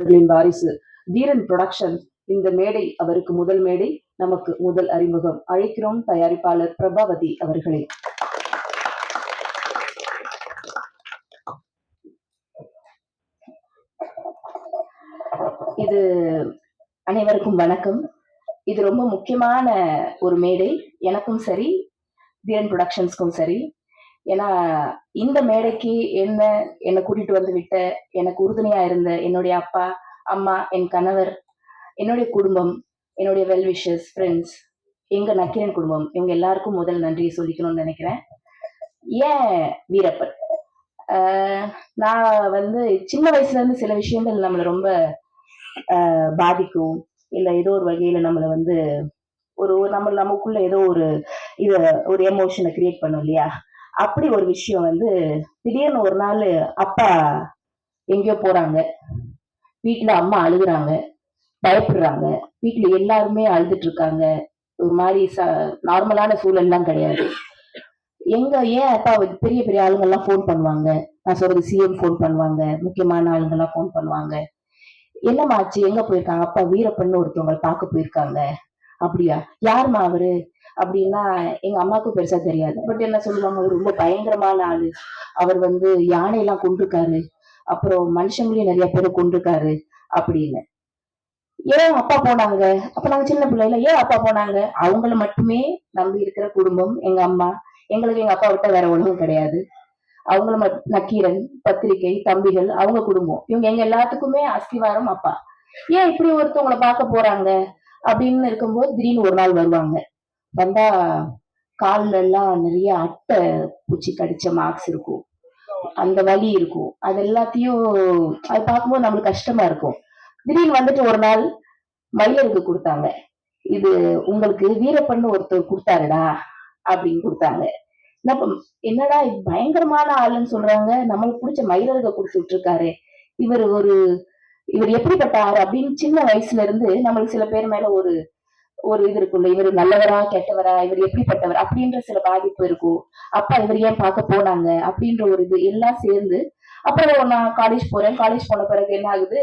அவர்களின் வாரிசு தீரன் புரொடக்ஷன். இந்த மேடை அவருக்கு முதல் மேடை, நமக்கு முதல் அறிமுகம். அழைக்கிறோம் தயாரிப்பாளர் பிரபாவதி அவர்களை. இது அனைவருக்கும் வணக்கம். இது ரொம்ப முக்கியமான ஒரு மேடை, எனக்கும் சரி தீரன் புரொடக்ஷன்ஸ்க்கும் சரி. ஏன்னா இந்த மேடைக்கு என்னை கூட்டிட்டு வந்து விட்ட, எனக்கு உறுதுணையா இருந்த என்னுடைய அப்பா, அம்மா, என் கணவர், என்னுடைய குடும்பம், என்னுடைய வெல் விஷஸ், ஃப்ரெண்ட்ஸ், எங்க நக்கீரன் குடும்பம், இவங்க எல்லாருக்கும் முதல் நன்றியை சொல்லிக்கணும்னு நினைக்கிறேன். ஏன் வீரப்பன்? நான் சின்ன வயசுல இருந்து சில விஷயங்கள் நம்மளை ரொம்ப பாதிக்கும், இல்லை ஏதோ ஒரு வகையில நம்மளை ஒரு நமக்குள்ள ஏதோ ஒரு எமோஷனை கிரியேட் பண்ணும் இல்லையா? அப்படி ஒரு விஷயம் திடீர்னு ஒரு நாள் அப்பா எங்கேயோ போறாங்க, வீட்டுல அம்மா அழுகுறாங்க, பயப்படுறாங்க, வீட்டுல எல்லாருமே அழுதுட்டு இருக்காங்க. ஒரு மாதிரி நார்மலான சூழல்லாம் கிடையாது. ஏன் அப்பா பெரிய பெரிய ஆளுங்கள்லாம் ஃபோன் பண்ணுவாங்க, நான் சொல்றது சிஎம் ஃபோன் பண்ணுவாங்க, முக்கியமான ஆளுங்கள்லாம் ஃபோன் பண்ணுவாங்க. என்னமாச்சு, எங்க போயிருக்காங்க? அப்பா வீரப்பன்னு ஒருத்தவங்களை பார்க்க போயிருக்காங்க. அப்படியா? யாருமா அவரு அப்படின்னா எங்க அம்மாவுக்கும் பெருசா தெரியாது. பட் என்ன சொல்லுவாங்க, அவர் ரொம்ப பயங்கரமான ஆளு, அவர் யானையெல்லாம் கொண்டிருக்காரு, அப்புறம் மனுஷங்களையும் நிறைய பேரை கொண்டிருக்காரு அப்படின்னு. ஏன் அப்பா போனாங்க? அப்ப நாங்க சின்ன பிள்ளைல ஏன் அப்பா போனாங்க? அவங்கள மட்டுமே நம்பி இருக்கிற குடும்பம் எங்க அம்மா. எங்களுக்கு எங்க அப்பா விட்ட வேற ஒண்ணும் கிடையாது. அவங்கள நக்கீரன், பத்திரிகை, தம்பிகள், அவங்க குடும்பம், இவங்க எங்க எல்லாத்துக்குமே அஸ்திவாரம் அப்பா. ஏன் இப்படி ஒருத்தவங்களை பார்க்க போறாங்க அப்படின்னு இருக்கும்போது திடீர்னு ஒரு நாள் வருவாங்க. வந்தா கால்ல எல்லாம் நிறைய அட்டை பூச்சி கடிச்ச மார்க்ஸ் இருக்கும், அந்த வலி இருக்கும். அது எல்லாத்தையும் அது பார்க்கும்போது நம்மளுக்கு கஷ்டமா இருக்கும். திடீர்னு ஒரு நாள் மயிலருக்கு கொடுத்தாங்க. இது உங்களுக்கு வீரப்பன்னு ஒருத்தர் கொடுத்தாருடா அப்படின்னு கொடுத்தாங்க. என்னடா இது பயங்கரமான ஆளுன்னு சொல்றாங்க, நம்மளுக்கு பிடிச்ச மயிலருக கொடுத்துட்டு இருக்காரு, இவர் எப்படிப்பட்ட ஆறு அப்படின்னு சின்ன வயசுல இருந்து நம்மளுக்கு சில பேர் மேல ஒரு இது இருக்குல்ல, இவர் நல்லவரா கெட்டவரா, இவர் எப்படிப்பட்டவர் அப்படின்ற சில பாதிப்பு இருக்கும். அப்பா இவர் ஏன் பார்க்க போனாங்க அப்படின்ற ஒரு இது எல்லாம் சேர்ந்து, அப்புறம் நான் காலேஜ் போறேன். காலேஜ் போன பிறகு என்ன ஆகுது,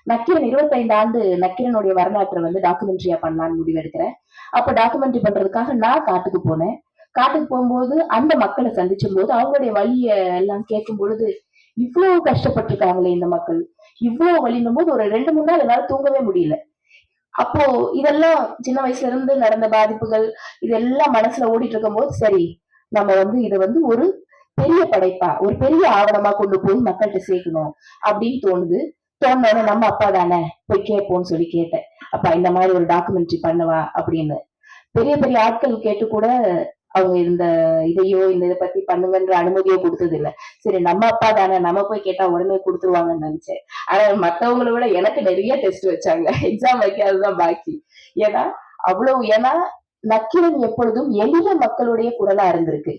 நக்கீரன் 25 ஆண்டு நக்கீரனுடைய வரலாற்றை டாக்குமெண்ட்ரியா பண்ணலான்னு முடிவு எடுக்கிறேன். அப்ப டாக்குமெண்ட்ரி பண்றதுக்காக நான் காட்டுக்கு போனேன். காட்டுக்கு போகும்போது அந்த மக்களை சந்திச்சும் போது அவங்களுடைய வழிய எல்லாம் கேட்கும் பொழுது, இவ்வளவு கஷ்டப்பட்டிருக்காங்களே இந்த மக்கள், இவ்வளவு வலினும் போது ஒரு 2-3 நாள் என்னால தூங்கவே முடியல. அப்போ இதெல்லாம் சின்ன வயசுல இருந்து நடந்த பாதிப்புகள் இதெல்லாம் மனசுல ஓடிட்டு இருக்கும் போது, சரி நம்ம இதை ஒரு பெரிய படைப்பா, ஒரு பெரிய ஆவணமா கொண்டு போய் மக்கள்கிட்ட சேர்க்கணும் அப்படின்னு தோணுனோட நம்ம அப்பா தானே போய் கேட்போம்னு சொல்லி கேட்டேன். அப்பா இந்த மாதிரி ஒரு டாக்குமெண்ட்ரி பண்ணவா அப்படின்னு. பெரிய பெரிய ஆட்கள் கேட்டு கூட அவங்க இதை பத்தி பண்ணுங்கன்ற அனுமதியோ கொடுத்தது இல்லை. சரி நம்ம அப்பா தானே, நம்ம போய் கேட்டா உடனே கொடுத்துருவாங்கன்னு நினைச்சேன். ஆனா மத்தவங்களை விட எனக்கு நிறைய டெஸ்ட் வச்சாங்க, எக்ஸாம் வைக்காததான் பாக்கி. ஏன்னா நக்கீரன் எப்பொழுதும் எளிய மக்களுடைய குரலா இருந்திருக்கு.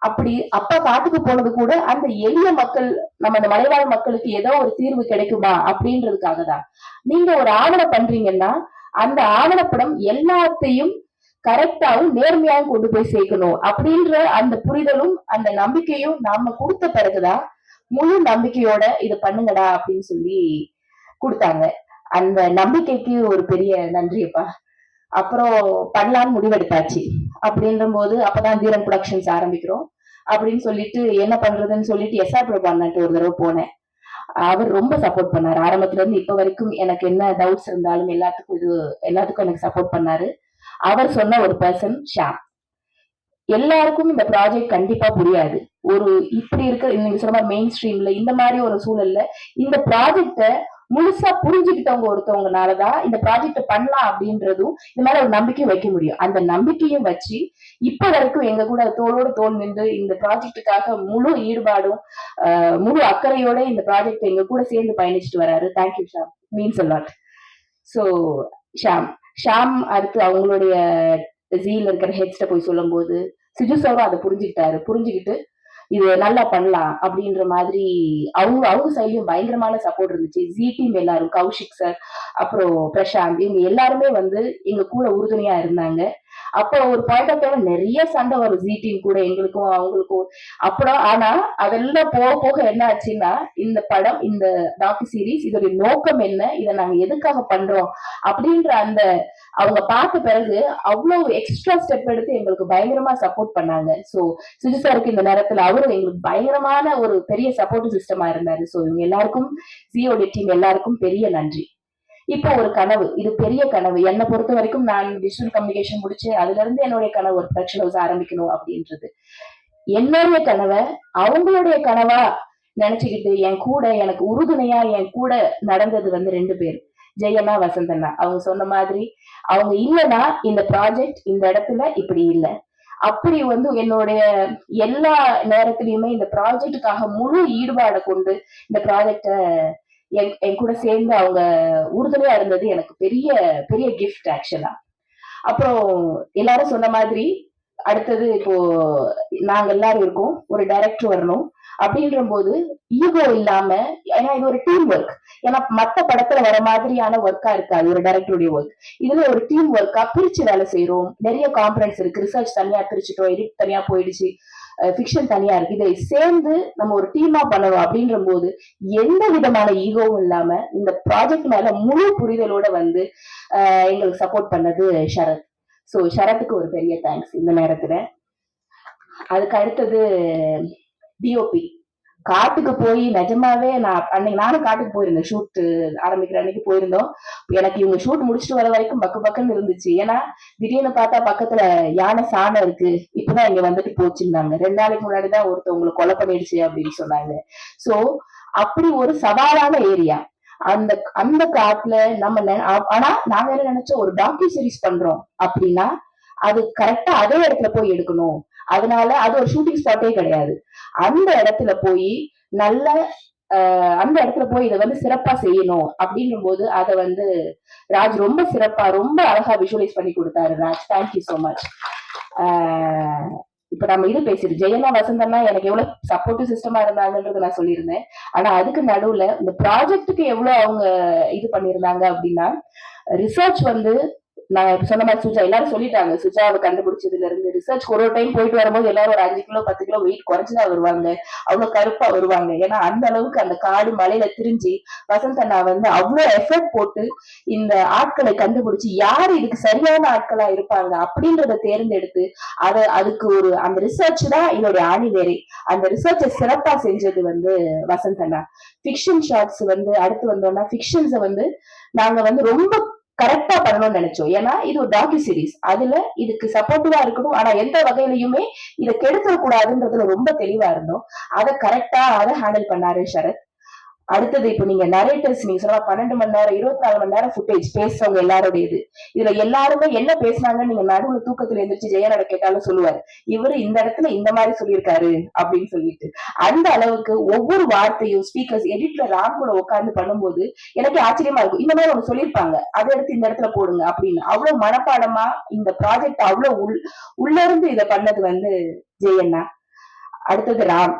அப்படி அப்பா காட்டுக்கு போனது கூட அந்த எளிய மக்கள், நம்ம அந்த மலைவாழ் மக்களுக்கு ஏதோ ஒரு தீர்வு கிடைக்குமா அப்படின்றதுக்காக தான். நீங்க ஒரு ஆவணம் பண்றீங்கன்னா அந்த ஆவணப்படம் எல்லாத்தையும் கரெக்டாவும் நேர்மையாவும் கொண்டு போய் சேர்க்கணும் அப்படின்ற அந்த புரிதலும் அந்த நம்பிக்கையும் நாம கொடுத்த பிறகுதான் முழு நம்பிக்கையோட இதை பண்ணுங்கடா அப்படின்னு சொல்லி கொடுத்தாங்க. அந்த நம்பிக்கைக்கு ஒரு பெரிய நன்றியப்பா. அப்புறம் பண்ணலான்னு முடிவெடுத்தாச்சு. அப்படின்ற போது அப்பதான் தீரன் ப்ரொடக்ஷன்ஸ் ஆரம்பிக்கிறோம் அப்படின்னு சொல்லிட்டு என்ன பண்றதுன்னு சொல்லிட்டு எஸ்ஆர் பிரபான்னு ஒரு தடவை போனேன். அவர் ரொம்ப சப்போர்ட் பண்ணாரு. ஆரம்பத்துல இருந்து இப்ப வரைக்கும் எனக்கு என்ன டவுட்ஸ் இருந்தாலும் எல்லாத்துக்கும் எனக்கு சப்போர்ட் பண்ணாரு. அவர் சொன்ன ஒரு பர்சன் ஷாம். எல்லாருக்கும் இந்த ப்ராஜெக்ட் கண்டிப்பா புரியாது. ஒரு இப்படி இருக்க நீங்க சொன்ன மெயின் ஸ்ட்ரீம்ல இந்த மாதிரி ஒரு சூழல்ல இந்த ப்ராஜெக்ட முழுசா புரிஞ்சுக்கிட்டவங்க ஒருத்தவங்கனாலதான் இந்த ப்ராஜெக்ட பண்ணலாம் அப்படின்றதும் இந்த மாதிரி ஒரு நம்பிக்கையும் வைக்க முடியும். அந்த நம்பிக்கையும் வச்சு இப்ப வரைக்கும் எங்க கூட தோளோடு தோல் நின்று இந்த ப்ராஜெக்டுக்காக முழு ஈடுபாடும் முழு அக்கறையோட இந்த ப்ராஜெக்ட் எங்க கூட சேர்ந்து பயணிச்சுட்டு வராரு. Thank you Sham, means a lot. So Sham அடுத்து அவங்களுடைய ஜீல இருக்கிற ஹெட்ஸ்ட போய் சொல்லும் போது சிஜு சாரும் அதை புரிஞ்சுக்கிட்டு இது நல்லா பண்ணலாம் அப்படின்ற மாதிரி அவங்க சைட்லயும் பயங்கரமான சப்போர்ட் இருந்துச்சு. ஜி டீம் எல்லாரும், கௌஷிக் சார், அப்புறம் பிரசாந்த், இவங்க எல்லாருமே எங்க கூட உறுதுணையா இருந்தாங்க. அப்போ ஒரு பாயிண்ட் ஆஃப் டைம் நிறைய சண்டை வரும் ஜி டீம் கூட எங்களுக்கும் அவங்களுக்கும். அப்புறம் ஆனா அதெல்லாம் போக போக என்ன ஆச்சுன்னா, இந்த படம், இந்த டாக்கு சீரீஸ் இதோட நோக்கம் என்ன, இதை நாங்க எதுக்காக பண்றோம் அப்படின்ற அந்த அவங்க பார்த்த பிறகு அவ்வளவு எக்ஸ்ட்ரா ஸ்டெப் எடுத்து எங்களுக்கு பயங்கரமா சப்போர்ட் பண்ணாங்க. சோ சுஜி சாருக்கு இந்த நேரத்துல அவரும் எங்களுக்கு பயங்கரமான ஒரு பெரிய சப்போர்ட் சிஸ்டமா இருந்தாரு. சோ இவங்க எல்லாருக்கும், ஜியோட டீம் எல்லாருக்கும் பெரிய நன்றி. இப்போ ஒரு கனவு, இது பெரிய கனவு. என்னை பொறுத்த வரைக்கும் நான் டிஜிட்டல் கம்யூனிகேஷன் முடிச்சு அதுல இருந்து என்னுடைய கனவு ஒரு ப்ரொடக்ஷன் ஹவுஸ் ஆரம்பிக்கணும் அப்படின்றது. என்னுடைய கனவை அவங்களுடைய கனவா நினைச்சுக்கிட்டு என் கூட எனக்கு உறுதுணையா என் கூட நடந்தது வந்து 2 பேர், ஜெயண்ணா, வசந்தண்ணா. அவங்க சொன்ன மாதிரி அவங்க இல்லைன்னா இந்த ப்ராஜெக்ட் இந்த இடத்துல இப்படி இல்லை. அப்படி வந்து என்னுடைய எல்லா நேரத்திலயுமே இந்த ப்ராஜெக்டுக்காக முழு ஈடுபாடு கொண்டு இந்த ப்ராஜெக்ட என் கூட சேர்ந்து அவங்க உறுதுணையா இருந்தது எனக்கு பெரிய பெரிய கிஃப்ட் ஆக்சுவலா. அப்புறம் எல்லாரும் சொன்ன மாதிரி அடுத்தது இப்போ நாங்க எல்லாரும் இருக்கோம், ஒரு டைரக்டர் வரணும் அப்படின்ற போது ஈகோ இல்லாம, ஏன்னா இது ஒரு டீம் ஒர்க். ஏன்னா மத்த படத்துல வர மாதிரியான ஒர்க்கா இருக்காது ஒரு டைரக்டருடைய ஒர்க். இதுல ஒரு டீம் ஒர்க்கா பிரிச்சு வேலை செய்யறோம். நிறைய காம்பனன்ட்ஸ் இருக்கு. ரிசர்ச் தனியா பிரிச்சுட்டோம், எடிட் தனியா போயிடுச்சு, ஃபிக்ஷன் தனியா இருக்கு. இதை சேர்ந்து நம்ம ஒரு டீமா பண்ணணும் அப்படின்ற போது எந்த விதமான ஈகோவும் இல்லாம இந்த ப்ராஜெக்ட் மேல முழு புரிதலோட வந்து எங்களுக்கு சப்போர்ட் பண்ணது ஷரத். ஸோ ஷரத்துக்கு ஒரு பெரிய தேங்க்ஸ் இந்த நேரத்துல. அதுக்கு அடுத்தது டிஓபி. காட்டுக்கு போய் நிஜமாவே நான் அன்னைக்கு நானும் காட்டுக்கு போயிருந்தேன், ஷூட் ஆரம்பிக்கிற அன்னைக்கு போயிருந்தோம். எனக்கு இவங்க ஷூட் முடிச்சுட்டு வர வரைக்கும் பக்கு பக்குன்னு இருந்துச்சு. ஏன்னா திடீர்னு பார்த்தா பக்கத்துல யானை சாணம் இருக்கு, இப்பதான் இங்க வந்துட்டு போச்சுருந்தாங்க. 2 நாளைக்கு முன்னாடிதான் ஒருத்தவங்களை கொலை பண்ணிடுச்சு அப்படின்னு சொன்னாங்க. சோ அப்படி ஒரு சவாலான ஏரியா அந்த அந்த காட்டுல நம்ம. ஆனா நாங்க என்ன நினைச்சோம், ஒரு டாக்யூ சீரிஸ் பண்றோம் அப்படின்னா அது கரெக்டா அதே இடத்துல போய் எடுக்கணும். அதனால அது ஒரு ஷூட்டிங் ஸ்பாட்டே கிடையாது. அந்த இடத்துல போய் நல்ல அந்த இடத்துல போய் இதை வந்து சிறப்பா செய்யணும் அப்படின்ற போது அதை வந்து ராஜ் ரொம்ப சிறப்பா ரொம்ப அழகா விஷுவலைஸ் பண்ணி கொடுத்தாரு. Raj, thank you so much. இப்ப நம்ம இது பேசிட்டு ஜெயனா வசந்தன்னா எனக்கு எவ்வளவு சப்போர்ட்டிவ் சிஸ்டமா இருந்தாங்கன்றது நான் சொல்லியிருந்தேன். ஆனா அதுக்கு நடுவுல இந்த ப்ராஜெக்டுக்கு எவ்வளவு அவங்க இது பண்ணிருந்தாங்க அப்படின்னா, ரிசர்ச் வந்து நான் சொன்ன மாதிரி சுஜா எல்லாரும் சொல்லிட்டாங்க. சுஜாவை கண்டுபிடிச்சதுல இருந்து ரிசர்ச் ஒரு டைம் போயிட்டு வரும்போது எல்லாரும் ஒரு 5 கிலோ 10 கிலோ வெயிட் குறைச்சுதான் வருவாங்க, அவ்வளவு கருப்பா வருவாங்க. ஏன்னா அந்த அளவுக்கு அந்த காடு மலையில திரிஞ்சு வசந்த் அண்ணா வந்து அவ்வளவு எஃபர்ட் போட்டு இந்த ஆட்களை கண்டுபிடிச்சு யாரு இதுக்கு சரியான ஆட்களா இருப்பாங்க அப்படின்றத தேர்ந்தெடுத்து அதுக்கு ஒரு அந்த ரிசர்ச் தான் இதோட ஆணி வேறே. அந்த ரிசர்ச்சை சிறப்பா செஞ்சது வந்து வசந்த் அண்ணா. ஃபிக்ஷன் ஷார்ட்ஸ் வந்து அடுத்து வந்தோம்னா ஃபிக்ஷன்ஸை வந்து நாங்க வந்து ரொம்ப கரெக்டா பண்ணணும்னு நினைச்சோம். ஏன்னா இது ஒரு டாக்யூ சீரிஸ், அதுல இதுக்கு சப்போர்ட்டிவா இருக்கணும், ஆனா எந்த வகையிலயுமே இதை கெடுத்துட கூடாதுன்றதுல ரொம்ப தெளிவா இருந்தோம். அதை கரெக்டா அதை ஹேண்டில் பண்ணாரு ஷரத். அடுத்தது இப்போ நீங்க நரேட்டர்ஸ், நீங்க சொல்ல 12 மணி நேரம் 24 மணி நேரம் ஃபுட்டேஜ் பேசுறவங்க எல்லாரோடையது. இதுல எல்லாருமே என்ன பேசினாங்கன்னு நீங்க நடுவுல தூக்கத்துல எந்திரிச்சு ஜெயனோட கேட்டாலும் சொல்லுவாரு, இவரு இந்த இடத்துல இந்த மாதிரி சொல்லியிருக்காரு அப்படின்னு சொல்லிட்டு. அந்த அளவுக்கு ஒவ்வொரு வார்த்தையும் ஸ்பீக்கர்ஸ் எடிட்ல ராம் கூட உட்கார்ந்து பண்ணும்போது எனக்கு ஆச்சரியமா இருக்கும். இந்த மாதிரி ஒண்ணு சொல்லியிருப்பாங்க, அதை எடுத்து இந்த இடத்துல போடுங்க அப்படின்னு அவ்வளவு மனப்பாடமா இந்த ப்ராஜெக்ட் அவ்வளவு உள்ள இருந்து இதை பண்ணது வந்து ஜெயண்ணா. அடுத்தது ராம்.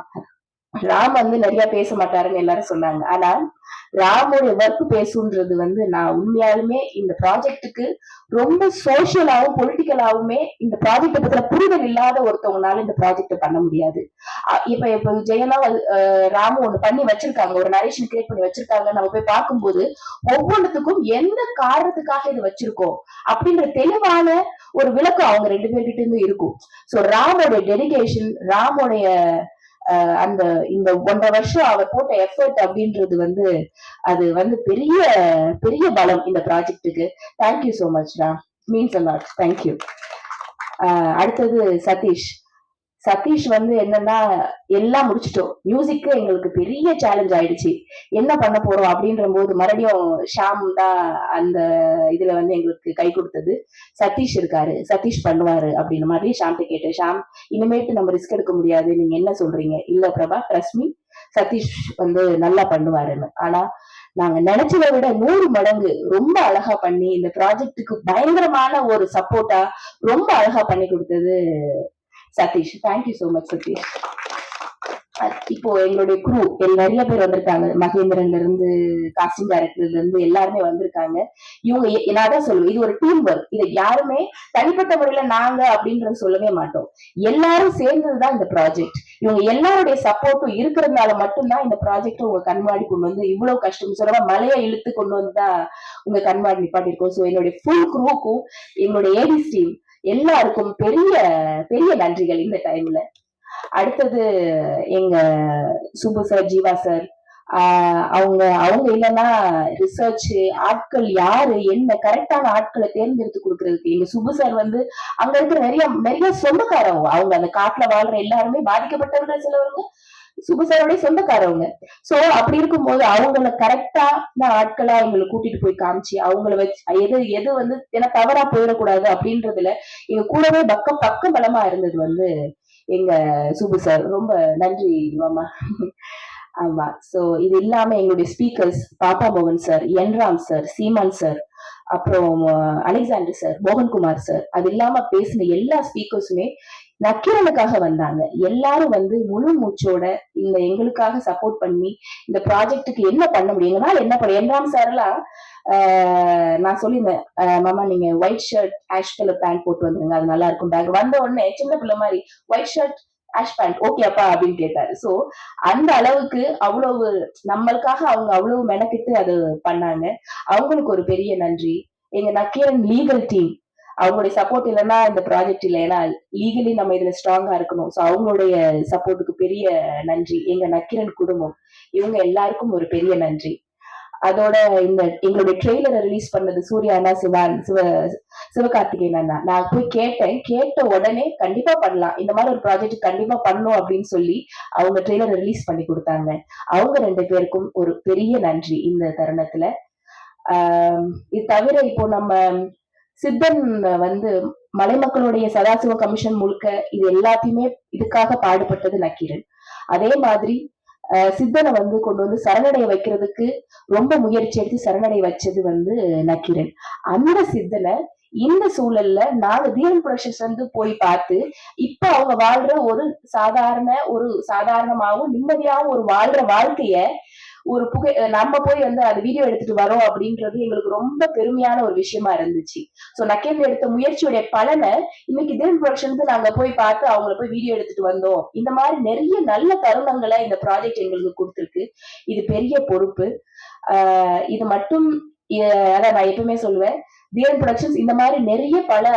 ராம் வந்து நிறைய பேச மாட்டாருன்னு எல்லாரும் சொன்னாங்க. ஆனா ராமோட ஒர்க் பேசுன்றது வந்து நான் உண்மையாலுமே இந்த ப்ராஜெக்டுக்கு ரொம்ப சோசியலாவும் பொலிட்டிக்கலாவுமே இந்த ப்ராஜெக்ட பத்தின புரிதல் இல்லாத ஒருத்தவங்கனால இந்த ப்ராஜெக்ட பண்ண முடியாது. இப்ப ஜெயனா ராமு ஒண்ணு பண்ணி வச்சிருக்காங்க, ஒரு நரேஷன் கிரியேட் பண்ணி வச்சிருக்காங்க. நம்ம போய் பார்க்கும்போது ஒவ்வொன்றுத்துக்கும் எந்த காரணத்துக்காக இது வச்சிருக்கோம் அப்படின்ற தெளிவான ஒரு விளக்கம் அவங்க 2 பேர்கிட்ட இருந்து இருக்கும். சோ ராமோட டெடிகேஷன், ராமோடைய அந்த இந்த 1.5 வருஷம் அவர் போட்ட எஃபர்ட் அப்படின்றது வந்து அது வந்து பெரிய பெரிய பலம் இந்த ப்ராஜெக்டுக்கு. தேங்க்யூ சோ மச் ரா, மீன்ஸ் அ லாட். தேங்க்யூ. அடுத்தது சதீஷ். சதீஷ் வந்து என்னன்னா எல்லாம் முடிச்சிட்டோம், மியூசிக்கு எங்களுக்கு பெரிய சேலஞ்ச் ஆயிடுச்சு, என்ன பண்ண போறோம் அப்படின்ற போது மறுபடியும் ஷாம் தான் அந்த இதுல வந்து எங்களுக்கு கை கொடுத்தது. சதீஷ் இருக்காரு, சதீஷ் பண்ணுவாரு அப்படின்னு மாதிரி ஷாம்கிட்ட கேட்டேன். ஷாம், இனிமேட்டு நம்ம ரிஸ்க் எடுக்க முடியாது, நீங்க என்ன சொல்றீங்க? இல்ல பிரபா, ட்ரஸ்ட் மீ, சதீஷ் வந்து நல்லா பண்ணுவாருன்னு. ஆனா நாங்க நினைச்சதை விட 100 மடங்கு ரொம்ப அழகா பண்ணி இந்த ப்ராஜெக்டுக்கு பயங்கரமான ஒரு சப்போர்ட்டா ரொம்ப அழகா பண்ணி கொடுத்தது Satish. Thank you so much Satish. இப்போ எங்களுடைய குரூ நிறைய பேர் வந்திருக்காங்க. மகேந்திரன்ல இருந்து, காஸ்டிங் டைரக்டர்ல இருந்து எல்லாருமே வந்திருக்காங்க. இவங்க நான் தான் சொல்லுவேன், இது ஒரு டீம் ஒர்க். இதை யாருமே தனிப்பட்ட முறையில நாங்க அப்படின்றது சொல்லவே மாட்டோம். எல்லாரும் சேர்ந்ததுதான் இந்த ப்ராஜெக்ட். இவங்க எல்லாருடைய சப்போர்ட்டும் இருக்கிறதுனால மட்டும்தான் இந்த ப்ராஜெக்ட் உங்க கண்மாடி கொண்டு வந்து இவ்வளவு கஷ்டம் சொல்ற மலையை இழுத்து கொண்டு வந்துதான் உங்க கண்மாடி நிப்பாட்டி இருக்கோம். ஸோ என்னுடைய ஃபுல் குரூக்கும் எங்களுடைய ஏடிஸ் டீம் எல்லாருக்கும் பெரிய பெரிய நன்றிகள் இந்த டைம்ல. அடுத்தது எங்க சுபு சார், ஜீவா சார், அவங்க அவங்க இல்லைன்னா ரிசர்ச் ஆட்கள் யாரு என்ன கரெக்டான ஆட்களை தேர்ந்தெடுத்து கொடுக்கறதுக்கு எங்க சுபு சார் வந்து அங்க இருக்கிற நிறைய நிறைய சொந்தக்காரவங்க. அவங்க அந்த காட்டுல வாழ்ற எல்லாருமே பாதிக்கப்பட்டவர்கள் சிலவங்க சுபசாரோடைய சொந்தக்காரவங்க. சோ அப்படி இருக்கும்போது அவங்கள கரெக்டான ஆட்களா அவங்களை கூட்டிட்டு போய் காமிச்சு அவங்கள வச்சு எது எது வந்து ஏன்னா தவறா போயிடக்கூடாது அப்படின்றதுல எங்க கூடவே பக்கம் பலமா இருந்தது வந்து எங்க சுபு சார். ரொம்ப நன்றி மாமா. ஆமா. சோ இது இல்லாம எங்களுடைய ஸ்பீக்கர்ஸ் பாப்பா மோகன் சார், என்ராம் சார், சீமான் சார், அப்புறம் அலெக்சாண்டர் சார், மோகன்குமார் சார், அது இல்லாம பேசின எல்லா ஸ்பீக்கர்ஸுமே நக்கீரனுக்காக வந்தாங்க. எல்லாரும் வந்து முழு மூச்சோட இந்த எங்களுக்காக சப்போர்ட் பண்ணி இந்த ப்ராஜெக்டுக்கு என்ன பண்ண முடியும், எங்களால என்ன பண்ண. என்ராம் சார் எல்லாம் நான் சொல்லியிருந்தேன், மாமா நீங்க white shirt ash colour pant போட்டு வந்துருங்க, அது நல்லா இருக்கும். பேக் வந்த உடனே சின்ன பிள்ளை மாதிரி white shirt ash pant okay அப்பா அப்படின்னு கேட்டாரு. சோ அந்த அளவுக்கு அவ்வளவு நம்மளுக்காக அவங்க அவ்வளவு மெனக்கிட்டு அது பண்ணாங்க. அவங்களுக்கு ஒரு பெரிய நன்றி. எங்க நக்கீரன் லீகல் டீம் அவங்களுடைய சப்போர்ட் இல்லைன்னா இந்த ப்ராஜெக்ட் இல்லை. ஏன்னா லீகலி நம்ம இதுல ஸ்ட்ராங்கா இருக்கணும். ஸோ அவங்களுடைய சப்போர்ட்டுக்கு பெரிய நன்றி. எங்க நக்கீரன் குடும்பம் இவங்க எல்லாருக்கும் ஒரு பெரிய நன்றி. அதோட இந்த எங்களுடைய ட்ரெய்லரை ரிலீஸ் பண்ணது சூர்யா அண்ணா, சிவகார்த்திகேயன் அண்ணா. நான் போய் கேட்டேன், கேட்ட உடனே கண்டிப்பா பண்ணலாம், இந்த மாதிரி ஒரு ப்ராஜெக்ட் கண்டிப்பா பண்ணும் அப்படின்னு சொல்லி அவங்க ட்ரெய்லரை ரிலீஸ் பண்ணி கொடுத்தாங்க. அவங்க 2 பேருக்கும் ஒரு பெரிய நன்றி இந்த தருணத்துல. இது தவிர இப்போ நம்ம சித்தன் வந்து மலை மக்களுடைய சதாசிவ கமிஷன் முழுக்க இது எல்லாத்தையுமே இதுக்காக பாடுபட்டது நக்கீரன். அதே மாதிரி சித்தனை வந்து கொண்டு வந்து சரணடைய வைக்கிறதுக்கு ரொம்ப முயற்சி எடுத்து சரணடைய வச்சது வந்து நக்கீரன். அந்த சித்தனை இந்த சூழல்ல நாங்க தீரன் புரொடக்ஷன்ஸ் வந்து போய் பார்த்து இப்ப அவங்க வாழ்ற ஒரு சாதாரணமாகவும் நிம்மதியாகவும் ஒரு வாழ்ற வாழ்க்கைய ஒரு நம்ம போய் வந்து அது வீடியோ எடுத்துட்டு வரோம் அப்படின்றது எங்களுக்கு ரொம்ப பெருமையான ஒரு விஷயமா இருந்துச்சு. சோ நக்கீரன் எடுத்த முயற்சியுடைய பலனை இன்னைக்கு தீரன் புரொடக்ஷனுக்கு நாங்க போய் பார்த்து அவங்கள போய் வீடியோ எடுத்துட்டு வந்தோம். இந்த மாதிரி நிறைய நல்ல தருணங்களை இந்த ப்ராஜெக்ட் எங்களுக்கு கொடுத்துருக்கு. இது பெரிய பொறுப்பு. இது மட்டும் அதான் நான் எப்பவுமே சொல்லுவேன், தீரன் புரொடக்ஷன்ஸ் இந்த மாதிரி நிறைய பல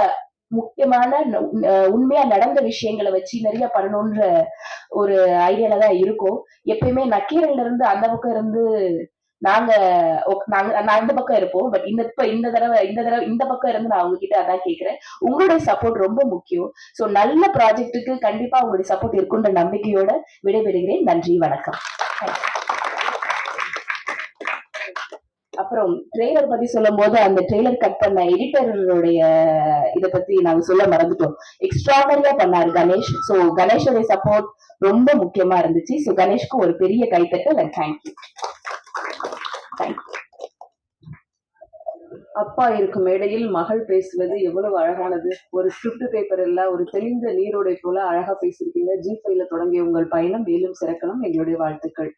முக்கியமான உண்மையா நடந்த விஷயங்களை வச்சு நிறைய பண்ணணும்ன்ற ஒரு ஐடியால தான் இருக்கும். எப்பயுமே நக்கீரன்ல இருந்து அந்த பக்கம் இருந்து நாங்க நான் இந்த பக்கம் இருப்போம். பட் இந்த தடவை இந்த பக்கம் இருந்து நான் உங்ககிட்ட அதான் கேட்கிறேன். உங்களுடைய சப்போர்ட் ரொம்ப முக்கியம். சோ நல்ல ப்ராஜெக்ட்டுக்கு கண்டிப்பா உங்களுடைய சப்போர்ட் இருக்குன்ற நம்பிக்கையோட விடைபெறுகிறேன். நன்றி, வணக்கம். அப்புறம் ட்ரெய்லர் பத்தி சொல்லும் போது அந்த ட்ரெய்லர் கட் பண்ண எடிட்டருடைய இத பத்தி நாங்க சொல்ல மறந்துட்டோம். எக்ஸ்ட்ராடனரியா பண்ணாரு கணேஷ். சோ கணேஷோட சப்போர்ட் ரொம்ப முக்கியமா இருந்துச்சு. சோ கணேஷ்க்கு ஒரு பெரிய கைத்தட்டல் அண்ட் தேங்க்யூ. அப்பா இருக்கும் மேடையில் மகள் பேசுவது எவ்வளவு அழகானது. ஒரு ஸ்கிரிப்ட் பேப்பர் இல்ல, ஒரு தெளிந்த நீரோடை போல அழகா பேசியிருக்கீங்க. G5ல தொடங்கிய உங்கள் பயணம் மேலும் சிறக்கணும். எங்களுடைய வாழ்த்துக்கள்.